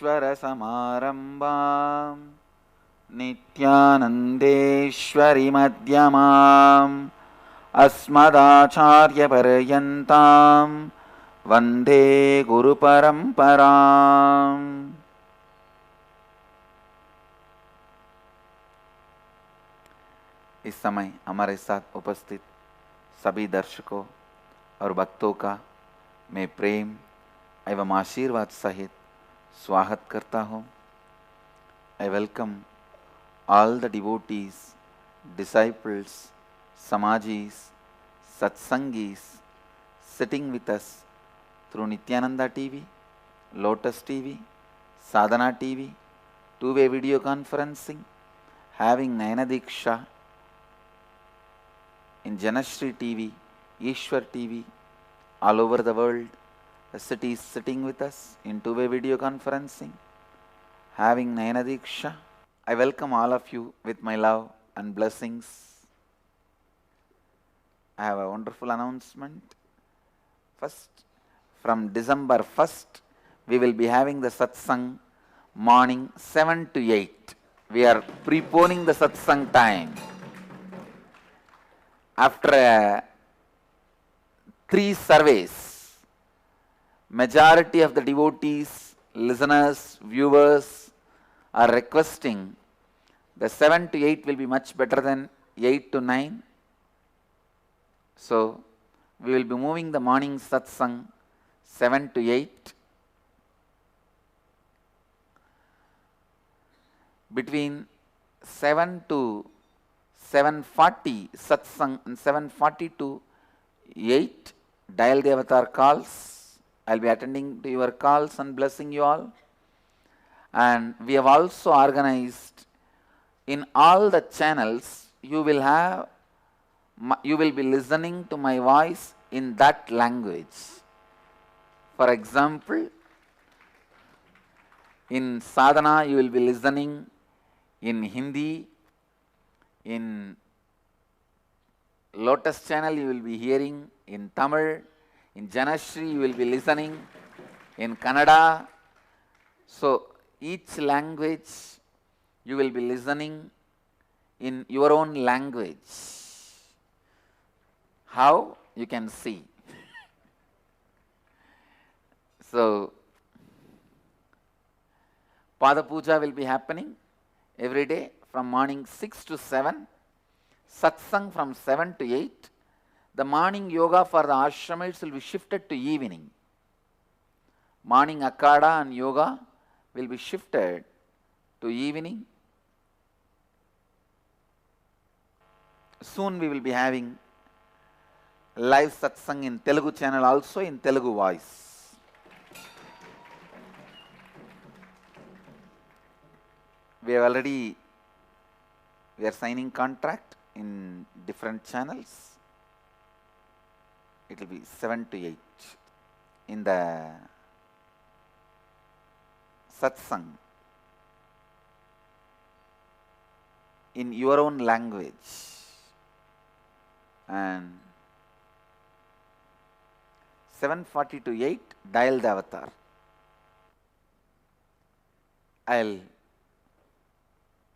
शङ्कराचार्यमध्यमम् नित्यानन्देश्वरिमध्यमाम् अस्मदाचार्यपर्यन्तां वन्दे गुरुपरम्पराम्। इस समय हमारे साथ उपस्थित सभी दर्शकों और भक्तों का मैं प्रेम एवं आशीर्वाद सहित स्वागत करता हूँ। I welcome all the devotees, disciples, Samajis, Satsangis sitting with us through Nityananda TV, Lotus TV, Sadhana TV, two-way video conferencing, having Nayana Diksha in Janashri TV, Ishwar TV, all over the world. The city is sitting with us in two-way video conferencing, having Nayana Diksha. I welcome all of you with my love and blessings. I have a wonderful announcement. First, from December 1st, we will be having the satsang morning 7 to 8. We are preponing the satsang time. After 3 surveys, majority of the devotees, listeners, viewers are requesting the 7 to 8 will be much better than 8 to 9. So, we will be moving the morning satsang 7 to 8. Between 7 to 7:40 satsang and 7:40 to 8 dial the avatar calls. I will be attending to your calls and blessing you all. And we have also organized in all the channels, you will be listening to my voice in that language. For example, in Sadhana you will be listening in Hindi, in Lotus channel you will be hearing in Tamil, in Janashri you will be listening in Kannada. So each language you will be listening in your own language. How? You can see. So Pada Puja will be happening every day from morning 6 to 7. Satsang from 7 to 8. The morning yoga for the ashramites will be shifted to evening. Morning akada and yoga will be shifted to evening. Soon we will be having live satsang in Telugu channel also in Telugu voice. We are signing contract in different channels. It will be 7 to 8 in the satsang in your own language. And 7:40 to 8 dial the avatar. I'll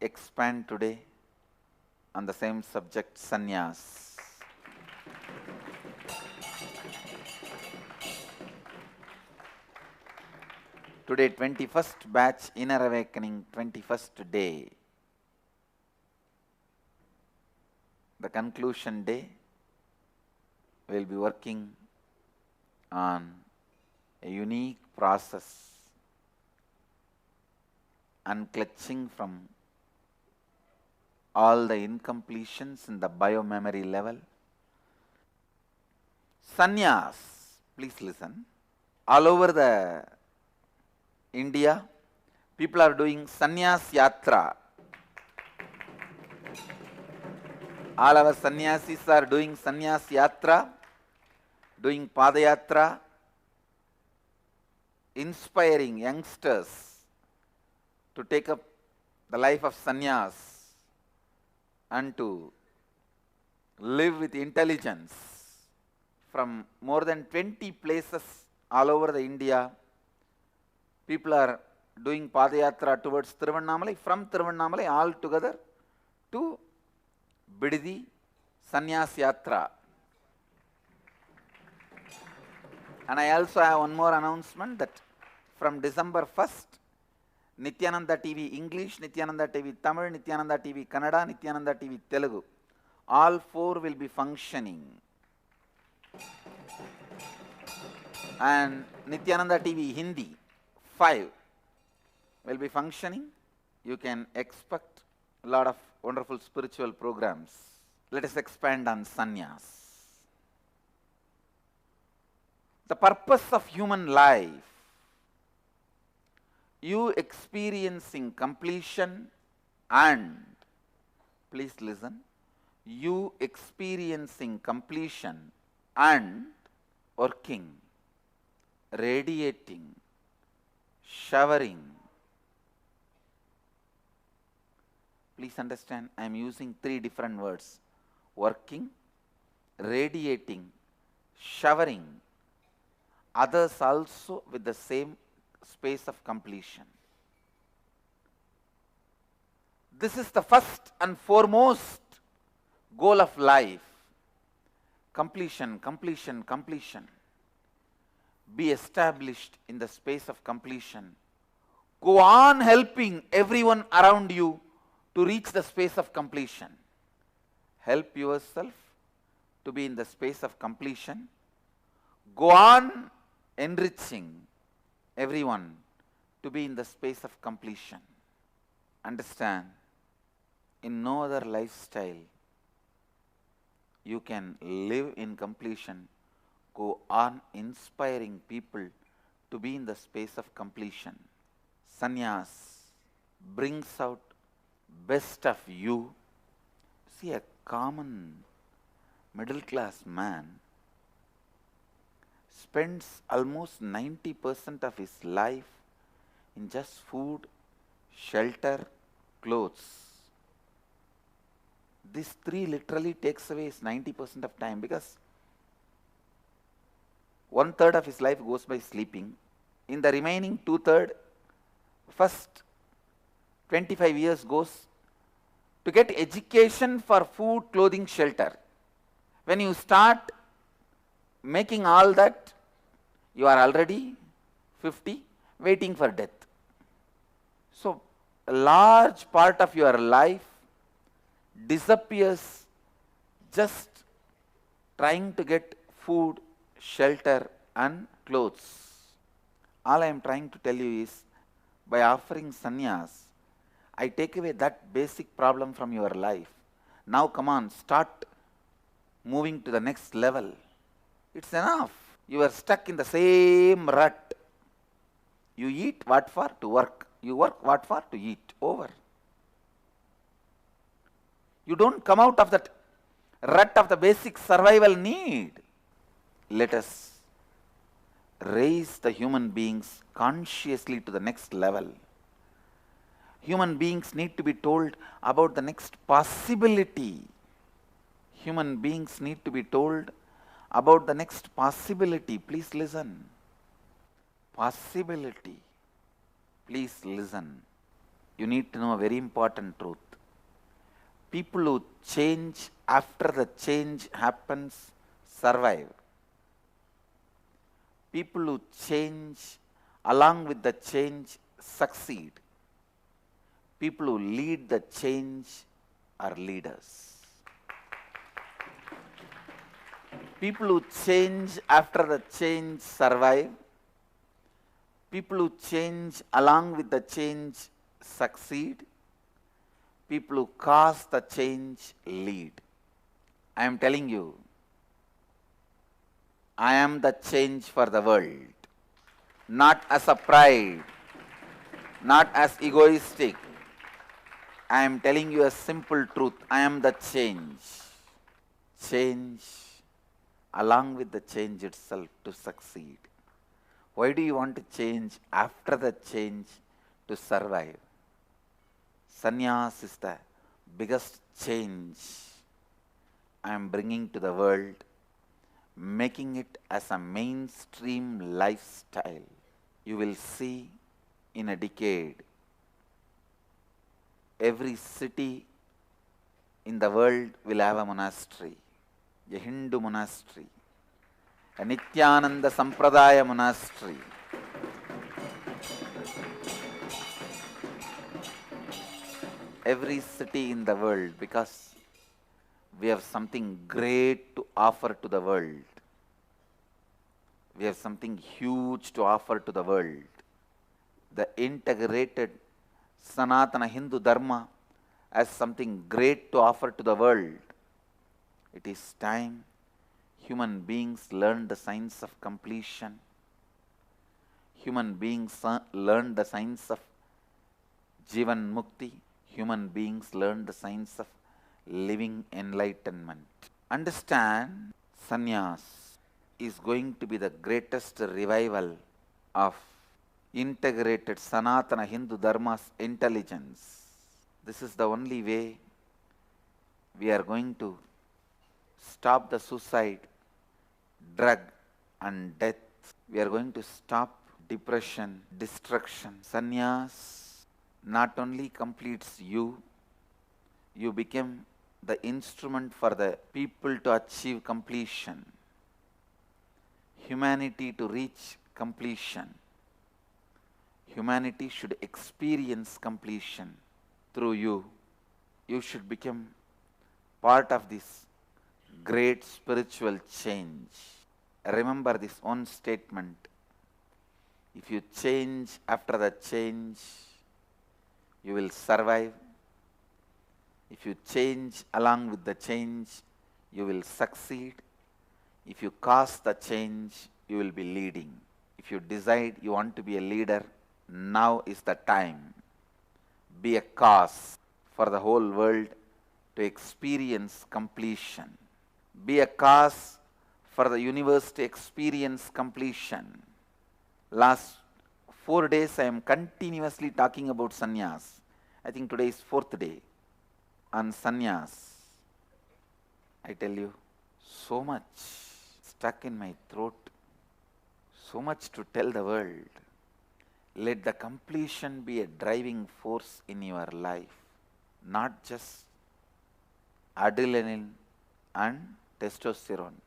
expand today on the same subject, sannyas. Today 21st batch, Inner Awakening, 21st day. The conclusion day, we will be working on a unique process, unclutching from all the incompletions in the biomemory level. Sannyas, please listen. All over the India, people are doing sannyas yatra. All our sannyasis are doing sannyas yatra, doing padayatra, inspiring youngsters to take up the life of sannyas and to live with intelligence. From more than 20 places all over the India, people are doing Padayatra towards Tiruvannamalai, from Tiruvannamalai all together to Bididi Sannyas Yatra. And I also have one more announcement that from December 1st, Nityananda TV English, Nityananda TV Tamil, Nityananda TV Kannada, Nityananda TV Telugu, all four will be functioning. And Nityananda TV Hindi 5 will be functioning. You can expect a lot of wonderful spiritual programs. Let us expand on sannyas. The purpose of human life, you experiencing completion and, please listen, you experiencing completion and working, radiating, showering. Please understand, I am using three different words: working, radiating, showering. Others also with the same space of completion. This is the first and foremost goal of life. Completion, completion, completion. Be established in the space of completion. Go on helping everyone around you to reach the space of completion. Help yourself to be in the space of completion. Go on enriching everyone to be in the space of completion. Understand, in no other lifestyle you can live in completion. Go on inspiring people to be in the space of completion. Sannyas brings out best of you. See, a common middle class man spends almost 90% of his life in just food, shelter, clothes. This three literally takes away his 90% of time, because 1/3 of his life goes by sleeping. In the remaining 2/3, first 25 years goes to get education for food, clothing, shelter. When you start making all that, you are already 50, waiting for death. So, a large part of your life disappears just trying to get food, shelter and clothes. All I am trying to tell you is, by offering sannyas, I take away that basic problem from your life. Now come on, start moving to the next level. It's enough. You are stuck in the same rut. You eat what for? To work. You work what for? To eat. Over. You don't come out of that rut of the basic survival need. Let us raise the human beings consciously to the next level. Human beings need to be told about the next possibility. Human beings need to be told about the next possibility. Please listen. Possibility. Please listen. You need to know a very important truth. People who change after the change happens survive. People who change along with the change succeed. People who lead the change are leaders. People who change after the change survive. People who change along with the change succeed. People who cause the change lead. I am telling you, I am the change for the world. Not as a pride, not as egoistic. I am telling you a simple truth. I am the change. Change along with the change itself to succeed. Why do you want to change after the change to survive? Sannyas is the biggest change I am bringing to the world, making it as a mainstream lifestyle. You will see in a decade, every city in the world will have a monastery, a Hindu monastery, a Nityananda Sampradaya monastery. Every city in the world, because we have something great to offer to the world. We have something huge to offer to the world. The integrated Sanatana Hindu Dharma has something great to offer to the world. It is time human beings learn the science of completion. Human beings learn the science of Jivan Mukti. Human beings learn the science of living enlightenment. Understand, sannyas is going to be the greatest revival of integrated Sanatana Hindu Dharma's intelligence. This is the only way we are going to stop the suicide, drug and death. We are going to stop depression, destruction. Sannyas not only completes you, you become the instrument for the people to achieve completion, humanity to reach completion. Humanity should experience completion through you. You should become part of this great spiritual change. Remember this one statement. If you change after the change, you will survive. If you change along with the change, you will succeed. If you cause the change, you will be leading. If you decide you want to be a leader, now is the time. Be a cause for the whole world to experience completion. Be a cause for the universe to experience completion. Last 4 days I am continuously talking about sannyas. I think today is 4th day on sannyas. I tell you, so much stuck in my throat, so much to tell the world. Let the completion be a driving force in your life, not just adrenaline and testosterone.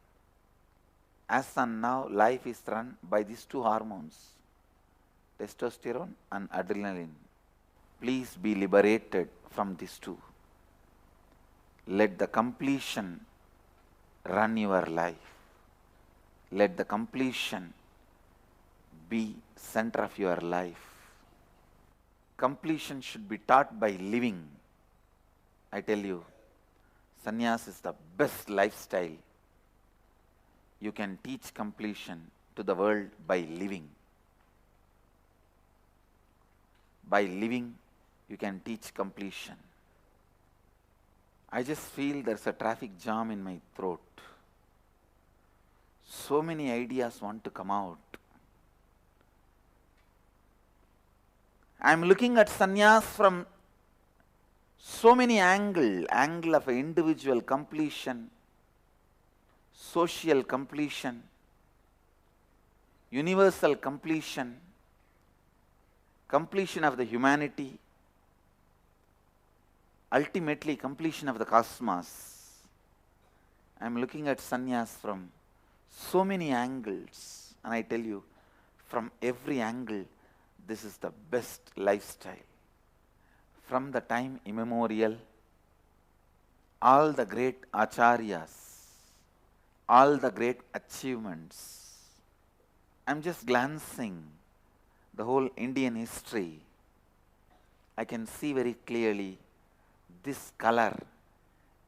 As on now, life is run by these two hormones, testosterone and adrenaline. Please be liberated from these two. Let the completion run your life. Let the completion be center of your life. Completion should be taught by living. I tell you, sannyas is the best lifestyle. You can teach completion to the world by living. By living, you can teach completion. I just feel there's a traffic jam in my throat. So many ideas want to come out. I am looking at sannyas from so many angles. Angle of individual completion, social completion, universal completion, completion of the humanity, ultimately completion of the cosmos. I am looking at sannyas from so many angles, and I tell you, from every angle, this is the best lifestyle. From the time immemorial, all the great acharyas, all the great achievements. I am just glancing the whole Indian history. I can see very clearly this color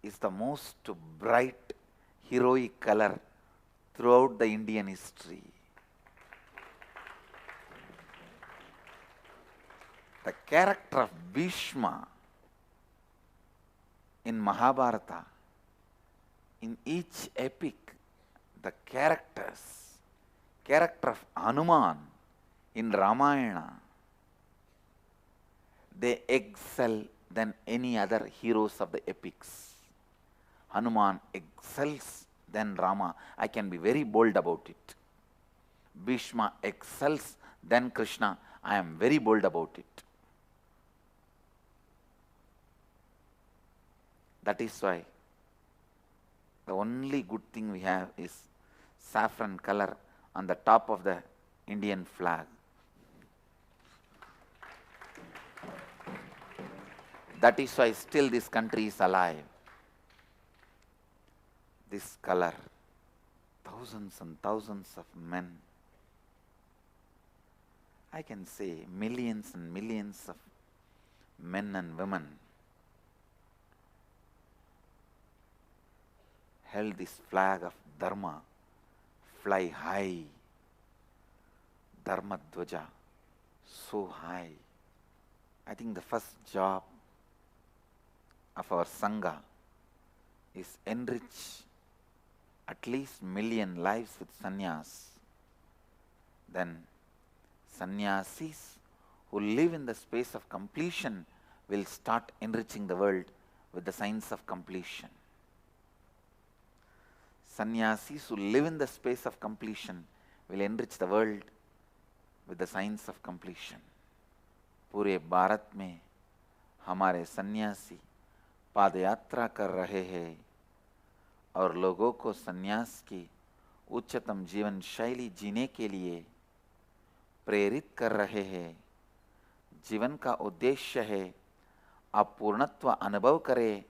is the most bright, heroic color throughout the Indian history. The character of Bhishma in Mahabharata, in each epic, the character of Hanuman in Ramayana, they excel than any other heroes of the epics. Hanuman excels than Rama. I can be very bold about it. Bhishma excels than Krishna. I am very bold about it. That is why the only good thing we have is saffron color on the top of the Indian flag. That is why still this country is alive. This color, thousands and thousands of men, I can say millions and millions of men and women held this flag of Dharma, fly high, Dharma Dvaja, so high. I think the first job of our Sangha is enrich at least million lives with sannyas. Then sannyasis who live in the space of completion will start enriching the world with the science of completion. Sannyasis who live in the space of completion will enrich the world with the science of completion. पूरे भारत में हमारे सन्यासी पादयात्रा कर रहे हैं और लोगों को सन्यास की उच्चतम जीवन शैली जीने के लिए प्रेरित कर रहे हैं। जीवन का उद्देश्य है आप पूर्णत्व अनुभव करें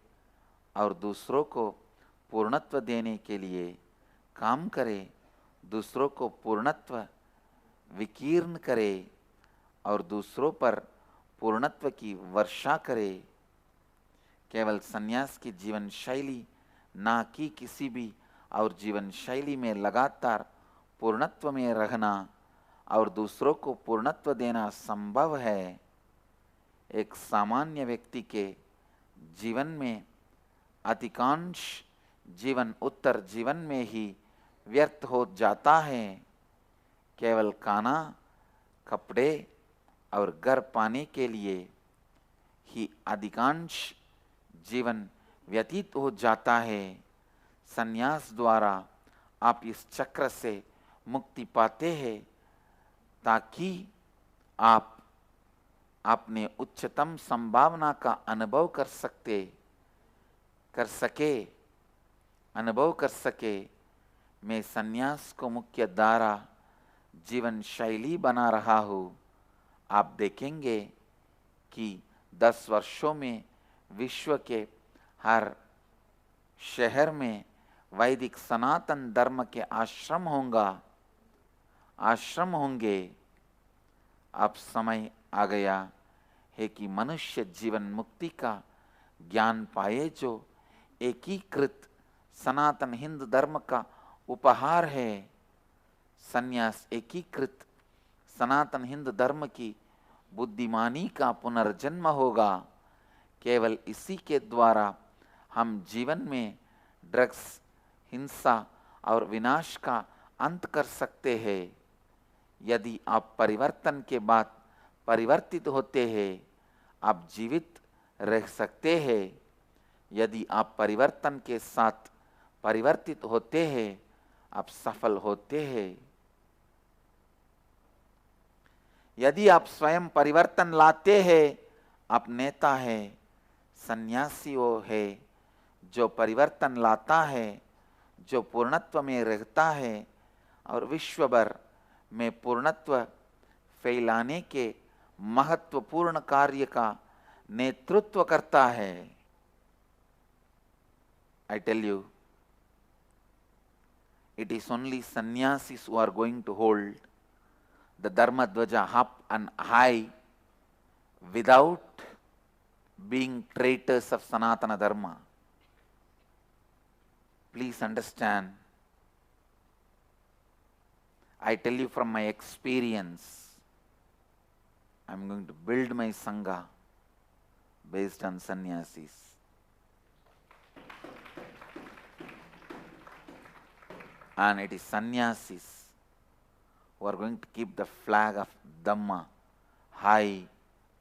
और दूसरों को पूर्णत्व देने के लिए काम करें, दूसरों को पूर्णत्व विकीर्ण करें और दूसरों पर पूर्णत्व की वर्षा करें। केवल संन्यास की जीवन शैली ना कि किसी भी और जीवन शैली में लगातार पूर्णत्व में रहना और दूसरों को पूर्णत्व देना संभव है। एक सामान्य व्यक्ति के जीवन में अधिकांश जीवन उत्तर जीवन में ही व्यर्थ हो जाता है। केवल खाना, कपड़े और घर पाने के लिए ही अधिकांश जीवन व्यतीत हो जाता है। संन्यास द्वारा आप इस चक्र से मुक्ति पाते हैं ताकि आप अपने उच्चतम संभावना का अनुभव कर सके। मैं संन्यास को मुख्य धारा जीवन शैली बना रहा हूँ। आप देखेंगे कि 10 वर्षों में विश्व के हर शहर में वैदिक सनातन धर्म के आश्रम होंगे। अब समय आ गया है कि मनुष्य जीवन मुक्ति का ज्ञान पाए, जो एकीकृत सनातन हिंदू धर्म का उपहार है। संन्यास एकीकृत सनातन हिंदू धर्म की बुद्धिमानी का पुनर्जन्म होगा। केवल इसी के द्वारा हम जीवन में ड्रग्स, हिंसा और विनाश का अंत कर सकते हैं। यदि आप परिवर्तन के बाद परिवर्तित होते हैं, आप जीवित रह सकते हैं। यदि आप परिवर्तन के साथ परिवर्तित होते हैं, आप सफल होते हैं। यदि आप स्वयं परिवर्तन लाते हैं, आप नेता है। सन्यासी वो है जो परिवर्तन लाता है, जो पूर्णत्व में रहता है और विश्व भर में पूर्णत्व फैलाने के महत्वपूर्ण कार्य का नेतृत्व करता है। I tell you, it is only sannyasis who are going to hold the Dharma Dvaja up and high without being traitors of Sanatana Dharma. Please understand, I tell you from my experience, I am going to build my Sangha based on sannyasis. And it is sannyasis who are going to keep the flag of Dhamma high,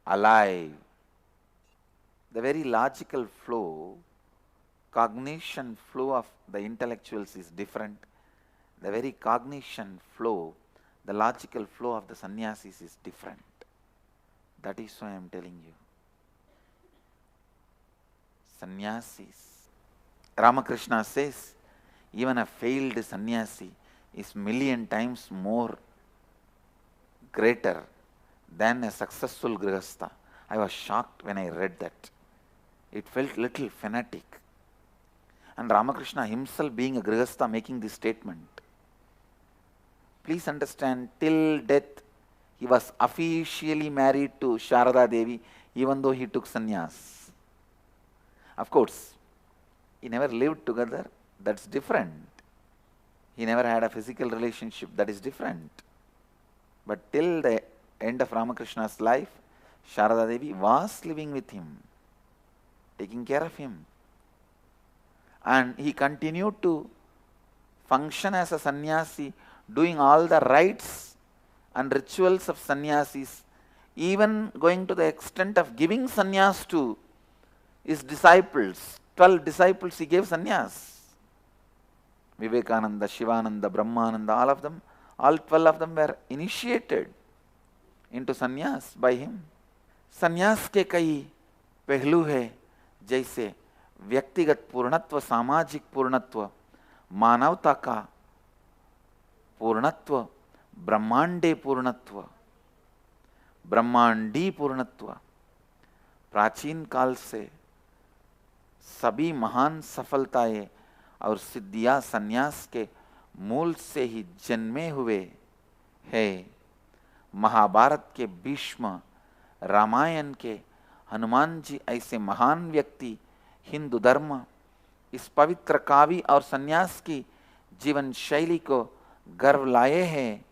alive. The very logical flow, cognition flow of the intellectuals is different. The very cognition flow, the logical flow of the sannyasis is different. That is why I am telling you. Sannyasis. Ramakrishna says, even a failed sannyasi is million times more greater than a successful grihastha. I was shocked when I read that. It felt little fanatic. And Ramakrishna himself being a grihastha making this statement. Please understand, till death he was officially married to Sharada Devi even though he took sannyas. Of course, he never lived together, that's different. He never had a physical relationship, that is different. But till the end of Ramakrishna's life, Sharada Devi was living with him, taking care of him. And he continued to function as a sannyasi, doing all the rites and rituals of sannyasis, even going to the extent of giving sannyas to his disciples. 12 disciples he gave sannyas. Vivekananda, Shivananda, Brahmananda, all of them, all 12 of them were initiated into sannyas by him. Sannyas के कई पहलू है, जैसे व्यक्तिगत पूर्णत्व, सामाजिक पूर्णत्व, मानवता का पूर्णत्व, ब्रह्मांडे पूर्णत्व, ब्रह्मांडी पूर्णत्व। प्राचीन काल से सभी महान सफलताएं और सिद्धियां संन्यास के मूल से ही जन्मे हुए हैं। महाभारत के भीष्म, रामायण के हनुमान जी ऐसे महान व्यक्ति हिंदू धर्म, इस पवित्र काव्य और संन्यास की जीवन शैली को गर्व लाए हैं।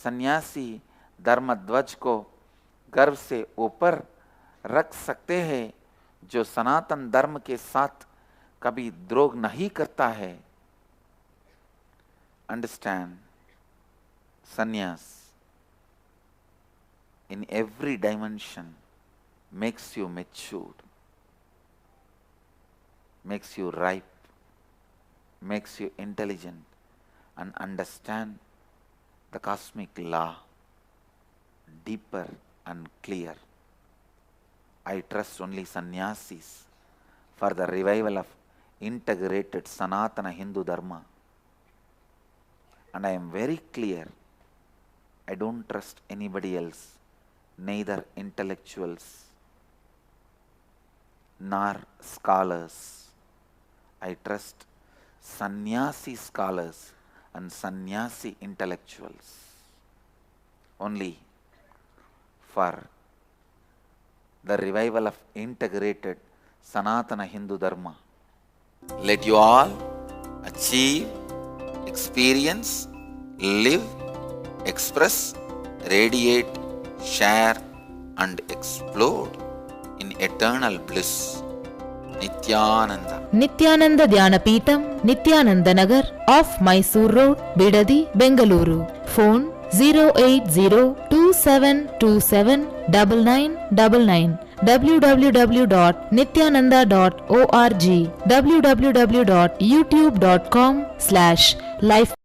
सन्यासी धर्म ध्वज को गर्व से ऊपर रख सकते हैं, जो सनातन धर्म के साथ कभी द्रोह नहीं करता है। Understand, sannyas in every dimension makes you matured, makes you ripe, makes you intelligent and understand the cosmic law deeper and clear. I trust only sannyasis for the revival of integrated Sanatana Hindu Dharma. And I am very clear, I don't trust anybody else, neither intellectuals nor scholars. I trust sannyasi scholars and sannyasi intellectuals only for the revival of integrated Sanatana Hindu Dharma. Let you all achieve, experience, live, express, radiate, share and explode in eternal bliss. Nityananda. Nityananda Dhyanapitham, Nityananda Nagar, off Mysore Road, Bidadi, Bengaluru. Phone 08027279999. www.nityananda.org. www.youtube.com/life